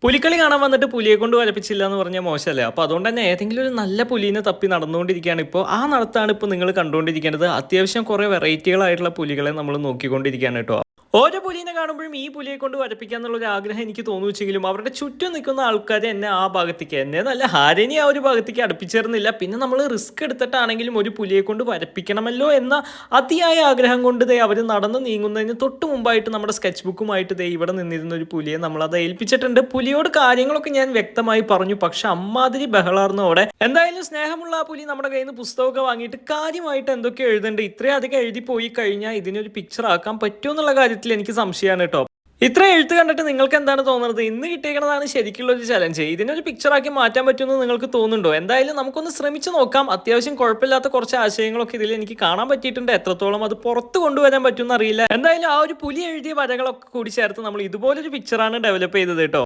പുലിക്കളി കാണാൻ വന്നിട്ട് പുലിയെ കൊണ്ട് വരപ്പിച്ചില്ല എന്ന് പറഞ്ഞാൽ മോശമല്ലേ? അപ്പോൾ അതുകൊണ്ട് തന്നെ ഏതെങ്കിലും ഒരു നല്ല പുലീനെ തപ്പി നടന്നുകൊണ്ടിരിക്കുകയാണ് ഇപ്പോൾ. ആ നടത്താണ് ഇപ്പോൾ നിങ്ങൾ കണ്ടുകൊണ്ടിരിക്കേണ്ടത്. അത്യാവശ്യം കുറേ വെറൈറ്റികളായിട്ടുള്ള പുലികളെ നമ്മൾ നോക്കിക്കൊണ്ടിരിക്കുകയാണ് കേട്ടോ. ഓരോ പുലിനെ കാണുമ്പോഴും ഈ പുലിയെ കൊണ്ട് വരപ്പിക്കുക എന്നുള്ളൊരു ആഗ്രഹം എനിക്ക് തോന്നുവെച്ചെങ്കിലും അവരുടെ ചുറ്റും നിൽക്കുന്ന ആൾക്കാർ എന്നെ ആ ഭാഗത്തേക്ക്, എന്നെ നല്ല ഹാരനി ആ ഒരു ഭാഗത്തേക്ക് അടുപ്പിച്ചേർന്നില്ല. പിന്നെ നമ്മൾ റിസ്ക് എടുത്തിട്ടാണെങ്കിലും ഒരു പുലിയെ കൊണ്ട് വരപ്പിക്കണമല്ലോ എന്ന അതിയായ ആഗ്രഹം കൊണ്ട് അവർ നടന്ന് നീങ്ങുന്നതിന് തൊട്ട് മുമ്പായിട്ട് നമ്മുടെ സ്കെച്ച് ബുക്കുമായിട്ട് ഇവിടെ നിന്നിരുന്ന ഒരു പുലിയെ നമ്മൾ അത് ഏൽപ്പിച്ചിട്ടുണ്ട്. പുലിയോട് കാര്യങ്ങളൊക്കെ ഞാൻ വ്യക്തമായി പറഞ്ഞു, പക്ഷെ അമ്മാതിരി ബഹളാർന്നോടെ എന്തായാലും സ്നേഹമുള്ള ആ പുലി നമ്മുടെ കയ്യിൽ നിന്ന് പുസ്തകമൊക്കെ വാങ്ങിയിട്ട് കാര്യമായിട്ട് എന്തൊക്കെ എഴുതുന്നുണ്ട്. ഇത്രയും അധികം എഴുതി പോയി കഴിഞ്ഞാൽ ഇതിനൊരു പിക്ചർ ആക്കാൻ പറ്റുമോ എന്നുള്ള കാര്യത്തിൽ എനിക്ക് സംശയമാണ് കേട്ടോ. ഇത്ര എഴുത്ത് കണ്ടിട്ട് നിങ്ങൾക്ക് എന്താണ് തോന്നുന്നത്? ഇന്ന് കിട്ടിയേക്കുന്നതാണ് ശരിക്കുള്ള ഒരു ചലഞ്ച്. ഇതിനൊരു പിക്ചറാക്കി മാറ്റാൻ പറ്റുമെന്ന് നിങ്ങൾക്ക് തോന്നുന്നുണ്ടോ? എന്തായാലും നമുക്കൊന്ന് ശ്രമിച്ചു നോക്കാം. അത്യാവശ്യം കുഴപ്പമില്ലാത്ത കുറച്ച് ആശയങ്ങളൊക്കെ ഇതിൽ എനിക്ക് കാണാൻ പറ്റിയിട്ടുണ്ട്. എത്രത്തോളം അത് പുറത്ത് കൊണ്ടുവരാൻ പറ്റുമെന്ന് അറിയില്ല. എന്തായാലും ആ ഒരു പുലി എഴുതിയ വരകളൊക്കെ കൂടി ചേർത്ത് നമ്മൾ ഇതുപോലൊരു പിക്ചറാണ് ഡെവലപ്പ് ചെയ്തത് കേട്ടോ.